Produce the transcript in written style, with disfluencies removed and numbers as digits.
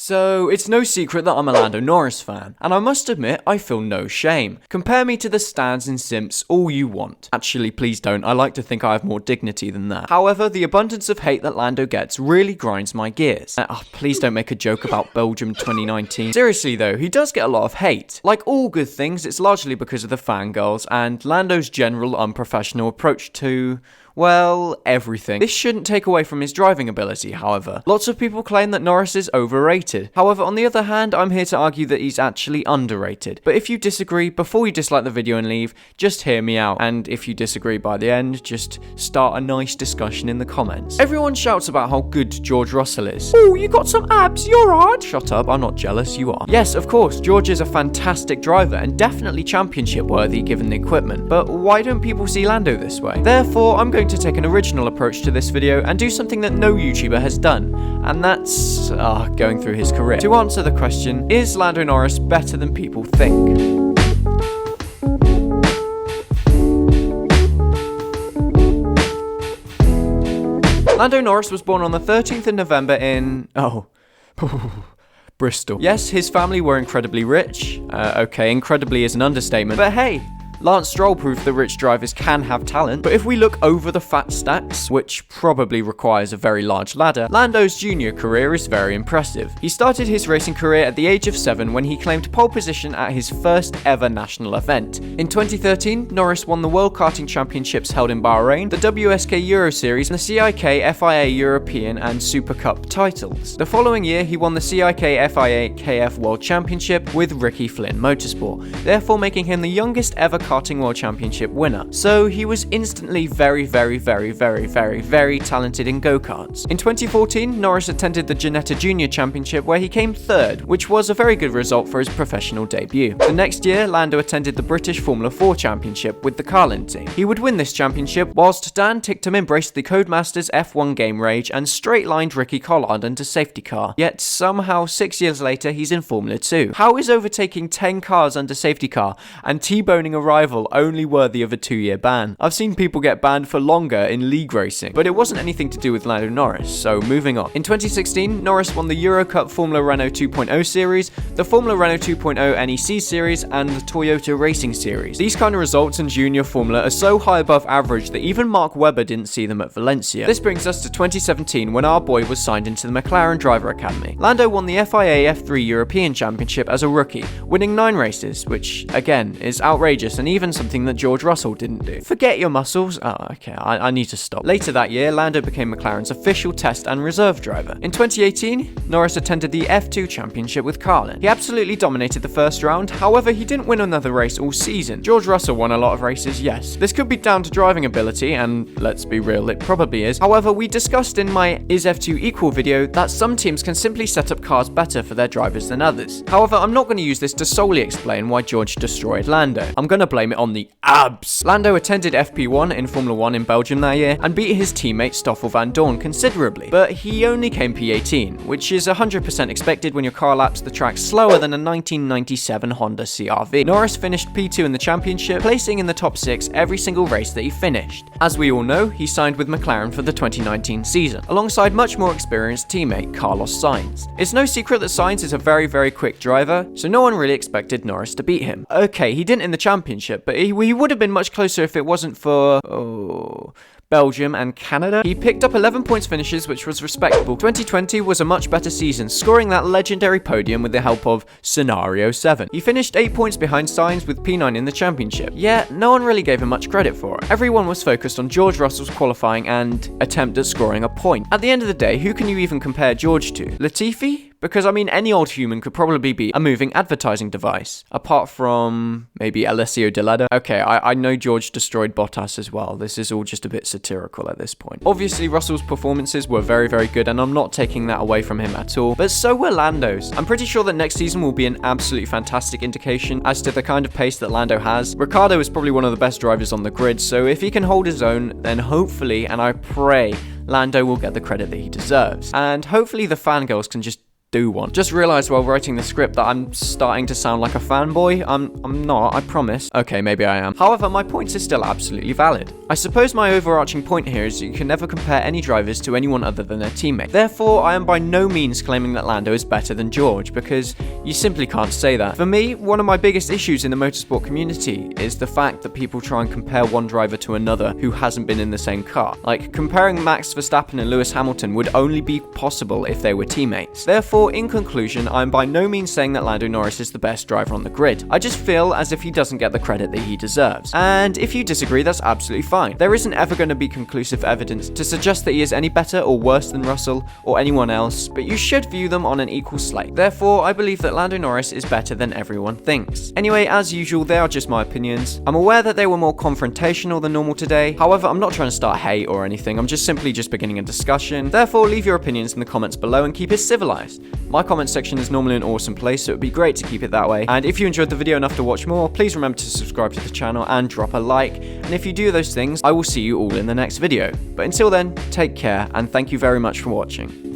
So, it's no secret that I'm a Lando Norris fan, and I must admit, I feel no shame. Compare me to the stans and simps all you want. Actually, please don't, I like to think I have more dignity than that. However, the abundance of hate that Lando gets really grinds my gears. Please don't make a joke about Belgium 2019. Seriously though, he does get a lot of hate. Like all good things, it's largely because of the fangirls and Lando's general unprofessional approach to... well, everything. This shouldn't take away from his driving ability, however. Lots of people claim that Norris is overrated. However, on the other hand, I'm here to argue that he's actually underrated. But if you disagree, before you dislike the video and leave, just hear me out. And if you disagree by the end, just start a nice discussion in the comments. Everyone shouts about how good George Russell is. Oh, you got some abs, you're hard. Shut up, I'm not jealous, you are. Yes, of course, George is a fantastic driver and definitely championship worthy given the equipment. But why don't people see Lando this way? Therefore, I'm going to take an original approach to this video and do something that no YouTuber has done, and that's going through his career. To answer the question, is Lando Norris better than people think? Lando Norris was born on the 13th of November in... Bristol. Yes, his family were incredibly rich. Okay, incredibly is an understatement, but hey, Lance Stroll proved that rich drivers can have talent, but if we look over the fat stacks, which probably requires a very large ladder, Lando's junior career is very impressive. He started his racing career at the age of 7 when he claimed pole position at his first ever national event. In 2013, Norris won the World Karting Championships held in Bahrain, the WSK Euro Series, and the CIK FIA European and Super Cup titles. The following year, he won the CIK FIA KF World Championship with Ricky Flynn Motorsport, therefore making him the youngest ever karting world championship winner. So he was instantly very talented in go-karts. In 2014, Norris attended the Ginetta Junior Championship where he came 3rd, which was a very good result for his professional debut. The next year, Lando attended the British Formula 4 Championship with the Carlin team. He would win this championship whilst Dan Ticktum embraced the Codemasters F1 game rage and straight-lined Ricky Collard into safety car. Yet somehow 6 years later, he's in Formula 2. How is overtaking 10 cars under safety car and T-boning a rival only worthy of a 2-year ban? I've seen people get banned for longer in league racing, but it wasn't anything to do with Lando Norris, so moving on. In 2016, Norris won the Euro Cup Formula Renault 2.0 Series, the Formula Renault 2.0 NEC Series, and the Toyota Racing Series. These kind of results in junior Formula are so high above average that even Mark Webber didn't see them at Valencia. This brings us to 2017 when our boy was signed into the McLaren Driver Academy. Lando won the FIA F3 European Championship as a rookie, winning 9 races, which again is outrageous and even something that George Russell didn't do. Forget your muscles. Okay, I need to stop. Later that year, Lando became McLaren's official test and reserve driver. In 2018, Norris attended the F2 Championship with Carlin. He absolutely dominated the first round, however, he didn't win another race all season. George Russell won a lot of races, yes. This could be down to driving ability, and let's be real, it probably is. However, we discussed in my Is F2 Equal video that some teams can simply set up cars better for their drivers than others. However, I'm not going to use this to solely explain why George destroyed Lando. I'm going to blame it on the abs. Lando attended FP1 in Formula 1 in Belgium that year and beat his teammate Stoffel van Dorn considerably, but he only came P18, which is 100% expected when your car laps the track slower than a 1997 Honda CR-V. Norris finished P2 in the championship, placing in the top 6 every single race that he finished. As we all know, he signed with McLaren for the 2019 season, alongside much more experienced teammate Carlos Sainz. It's no secret that Sainz is a very quick driver, so no one really expected Norris to beat him. Okay, he didn't in the championship, but he would have been much closer if it wasn't for... Belgium and Canada. He picked up 11 points finishes, which was respectable. 2020 was a much better season, scoring that legendary podium with the help of Scenario 7. He finished 8 points behind Sainz with P9 in the championship. Yet, no one really gave him much credit for it. Everyone was focused on George Russell's qualifying and attempt at scoring a point. At the end of the day, who can you even compare George to? Latifi? Because, I mean, any old human could probably be a moving advertising device. Apart from, maybe Alessio Di Lado. Okay, I know George destroyed Bottas as well. This is all just a bit satirical at this point. Obviously, Russell's performances were very good, and I'm not taking that away from him at all. But so were Lando's. I'm pretty sure that next season will be an absolutely fantastic indication as to the kind of pace that Lando has. Ricciardo is probably one of the best drivers on the grid, so if he can hold his own, then hopefully, and I pray, Lando will get the credit that he deserves. And hopefully the fangirls can just do one. Just realized while writing the script that I'm starting to sound like a fanboy. I'm not, I promise. Okay, maybe I am. However, my points are still absolutely valid. I suppose my overarching point here is that you can never compare any drivers to anyone other than their teammate. Therefore, I am by no means claiming that Lando is better than George, because you simply can't say that. For me, one of my biggest issues in the motorsport community is the fact that people try and compare one driver to another who hasn't been in the same car. Like, comparing Max Verstappen and Lewis Hamilton would only be possible if they were teammates. Therefore, in conclusion, I'm by no means saying that Lando Norris is the best driver on the grid. I just feel as if he doesn't get the credit that he deserves. And if you disagree, that's absolutely fine. There isn't ever going to be conclusive evidence to suggest that he is any better or worse than Russell or anyone else, but you should view them on an equal slate. Therefore, I believe that Lando Norris is better than everyone thinks. Anyway, as usual, they are just my opinions. I'm aware that they were more confrontational than normal today. However, I'm not trying to start hate or anything. I'm just simply beginning a discussion. Therefore, leave your opinions in the comments below and keep it civilized. My comment section is normally an awesome place, so it would be great to keep it that way. And if you enjoyed the video enough to watch more, please remember to subscribe to the channel and drop a like. And if you do those things, I will see you all in the next video. But until then, take care and thank you very much for watching.